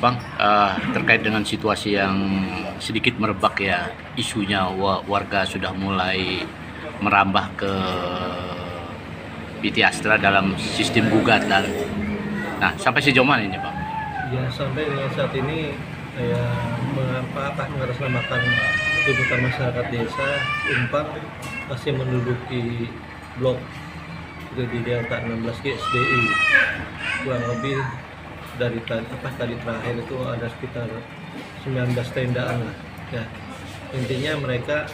Bang, terkait dengan situasi yang sedikit merebak ya, isunya warga sudah mulai merambah ke PT Astra dalam sistem gugatan. Nah, sampai sejauh mana ini, Bang? Ya, sampai dengan saat ini ya mengatasnamakan tuntutan masyarakat desa Umpang masih menduduki blok itu di Delta 16 GSDI. Kurang lebih dari tadi terakhir itu ada sekitar 19 tendaan lah. Ya, intinya mereka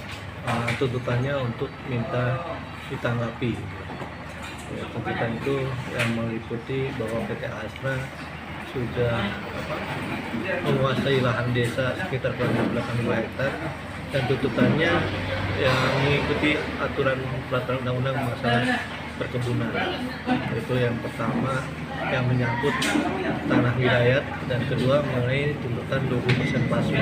tuntutannya untuk minta ditanggapi. Ya, tuntutan itu yang meliputi bahwa PT Astra sudah menguasai lahan desa sekitar kurang lebih 82 hektar dan tuntutannya yang mengikuti aturan peraturan undang-undang masalah perkebunan. Itu yang pertama yang menyangkut tanah wilayah dan kedua mengenai tuntutan 20% plasma.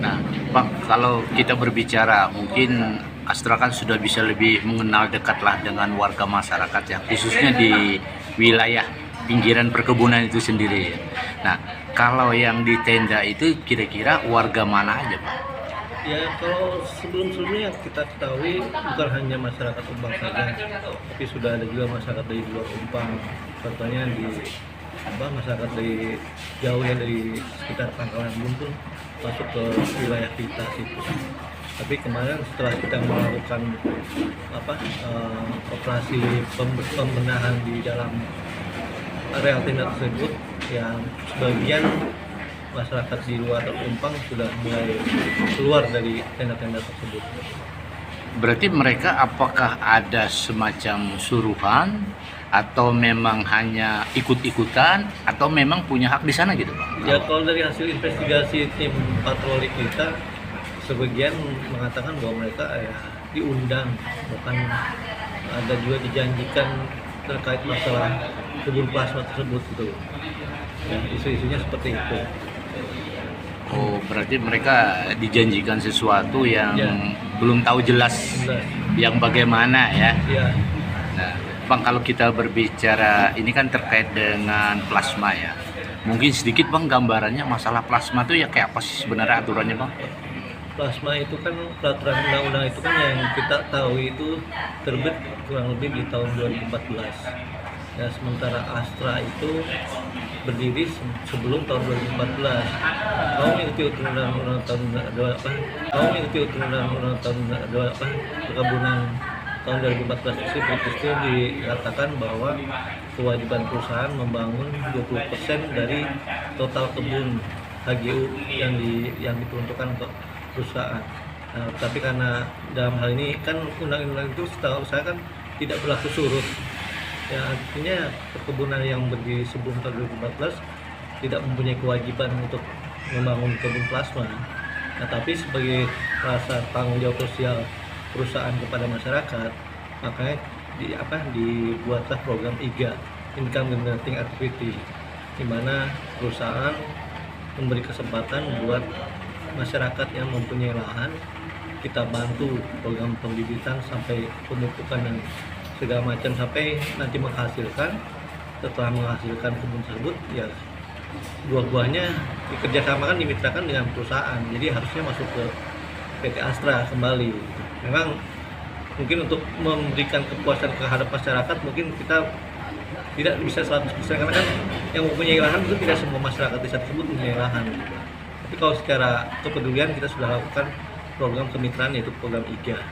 Nah, Bang, kalau kita berbicara mungkin Astra kan sudah bisa lebih mengenal dekatlah dengan warga masyarakat ya, khususnya di wilayah pinggiran perkebunan itu sendiri. Nah, kalau yang di tenda itu kira-kira warga mana aja, Pak? Ya, kalau sebelum-sebelumnya yang kita ketahui bukan hanya masyarakat Umpang saja, tapi sudah ada juga masyarakat dari luar Umpang. Contohnya di masyarakat dari jauh ya, dari sekitar Pangkalan Buntung masuk ke wilayah kita situ. Tapi kemarin setelah kita melakukan operasi pembenahan di dalam area tenda tersebut, yang sebagian masyarakat di luar Umpang sudah mulai keluar dari tenda-tenda tersebut. Berarti mereka apakah ada semacam suruhan atau memang hanya ikut-ikutan atau memang punya hak di sana gitu, Pak? Ya, kalau dari hasil investigasi tim patroli kita, sebagian mengatakan bahwa mereka ya diundang, bahkan ada juga dijanjikan terkait masalah kebun plasma tersebut gitu. Ya, isu-isunya seperti itu. Oh, berarti mereka dijanjikan sesuatu yang Ya, belum tahu jelas benar. yang bagaimana ya. Ya, Nah, Bang, kalau kita berbicara ini kan terkait dengan plasma ya. Mungkin sedikit Bang gambarannya masalah plasma itu ya kayak apa sih sebenarnya aturannya, Bang? plasma itu kan peraturan undang-undang itu kan yang kita tahu itu terbit kurang lebih di tahun 2014. Ya, sementara Astra itu berdiri sebelum tahun 2014. Kau mengikuti undang-undang tahun 28 perkebunan tahun 2014 tersebut itu dikatakan bahwa kewajiban perusahaan membangun 20% dari total kebun HGU yang diperuntukkan untuk perusahaan. Nah, tapi karena dalam hal ini kan undang-undang itu setahu saya kan tidak berlaku surut. Ya, artinya perkebunan yang berdiri sebelum tahun 2014 tidak mempunyai kewajiban untuk membangun kebun plasma. Nah, tapi sebagai rasa tanggung jawab sosial perusahaan kepada masyarakat, makanya dibuatlah program IGA, Income Generating Activity, di mana perusahaan memberi kesempatan buat masyarakat yang mempunyai lahan, kita bantu program pembibitan sampai pemupukan dan segala macam sampai nanti menghasilkan. Setelah menghasilkan kebun tersebut, ya buah-buahnya dikerjasamakan, dimitrakan dengan perusahaan, jadi harusnya masuk ke PT Astra kembali. Memang mungkin untuk memberikan kepuasan terhadap masyarakat mungkin kita tidak bisa 100% karena kan yang mempunyai lahan itu tidak semua masyarakat desa tersebut mempunyai lahan. Tapi kalau secara kepedulian kita sudah lakukan program kemitraan, yaitu program IGA.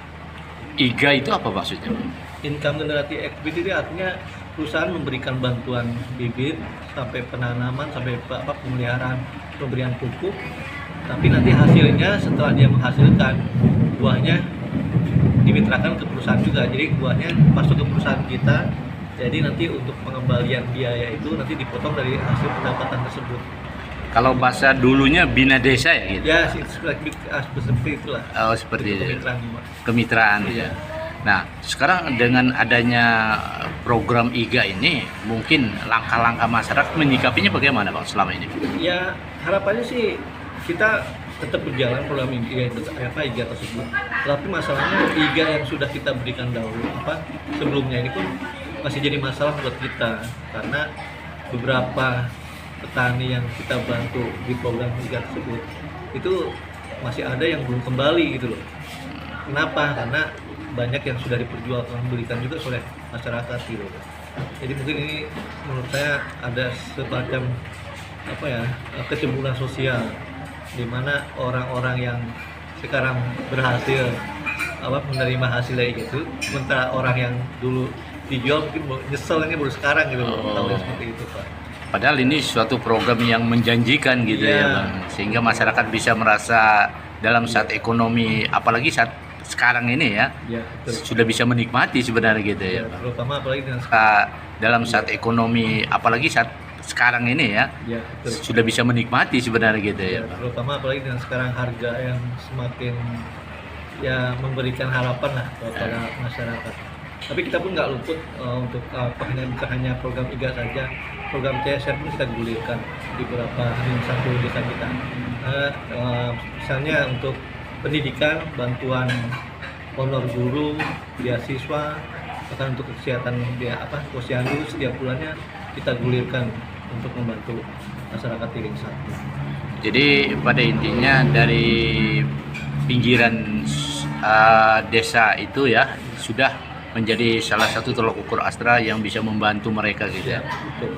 IGA itu apa maksudnya, Bang? Income Generating Activity itu artinya perusahaan memberikan bantuan bibit sampai penanaman sampai pemeliharaan, pemberian pupuk, tapi nanti hasilnya setelah dia menghasilkan buahnya dimitrakan ke perusahaan juga, jadi buahnya masuk ke perusahaan kita, jadi nanti untuk pengembalian biaya itu nanti dipotong dari hasil pendapatan tersebut. Kalau bahasa dulunya bina desa ya gitu? Ya, seperti itulah. Oh, seperti itu. Kemitraan. Kemitraan Iya. ya. Nah, sekarang dengan adanya program IGA ini, mungkin langkah-langkah masyarakat menyikapinya bagaimana, Bang, selama ini? Ya, harapannya sih kita tetap berjalan program IGA tersebut. Tapi masalahnya IGA yang sudah kita berikan dahulu sebelumnya ini pun masih jadi masalah buat kita, karena beberapa petani yang kita bantu di program tiga tersebut itu masih ada yang belum kembali gitu loh. Kenapa? Karena banyak yang sudah diperjualbelikan juga oleh masyarakat gitu. Jadi mungkin ini menurut saya ada semacam kecemburuan sosial di mana orang-orang yang sekarang berhasil menerima hasil dari gitu, sementara orang yang dulu dijual mungkin nyesel ini baru sekarang gitu loh. Tahu seperti itu Pak. Padahal ini suatu program yang menjanjikan gitu ya Bang, sehingga masyarakat bisa merasa dalam saat ekonomi, apalagi saat sekarang ini ya, sudah bisa menikmati sebenarnya gitu ya Bang. Terutama apalagi dengan Dalam saat ekonomi, apalagi saat sekarang ini ya, sudah bisa menikmati sebenarnya gitu ya Bang. Terutama apalagi dengan sekarang harga yang semakin ya memberikan harapan lah kepada masyarakat. Tapi kita pun nggak luput untuk bukan hanya program 3 saja, program CSR pun kita gulirkan di beberapa satu desa kita. Misalnya untuk pendidikan, bantuan honor guru, beasiswa, bahkan untuk kesehatan posyandu setiap bulannya kita gulirkan untuk membantu masyarakat Tiling 1. Jadi pada intinya dari pinggiran desa itu ya sudah menjadi salah satu tolak ukur Astra yang bisa membantu mereka gitu ya.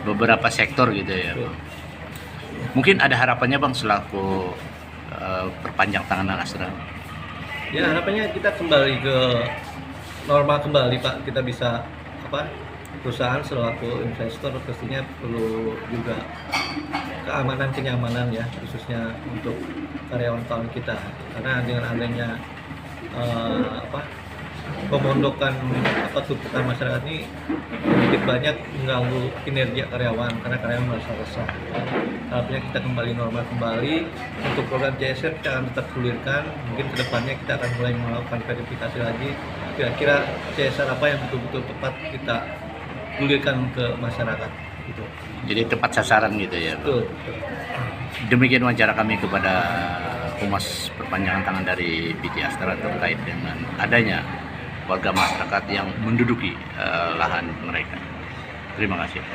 Beberapa sektor gitu ya. Mungkin ada harapannya Bang selaku perpanjang tanganan Astra. Ya harapannya kita kembali ke normal kembali Pak. Kita bisa perusahaan selaku investor pastinya perlu juga kenyamanan ya, khususnya untuk karyawan kita, karena dengan adanya pemondokan tuntutan masyarakat ini sedikit banyak mengganggu kinerja karyawan karena karyawan merasa resah. Harapnya kita kembali normal kembali. Untuk program CSR kita akan tetap gulirkan, mungkin kedepannya kita akan mulai melakukan verifikasi lagi kira-kira CSR apa yang betul-betul tepat kita gulirkan ke masyarakat gitu. Jadi tepat sasaran gitu ya Bang. Betul. Demikian wawancara kami kepada Humas Perpanjangan Tangan dari PT Astra terkait dengan adanya warga masyarakat yang menduduki lahan mereka. Terima kasih.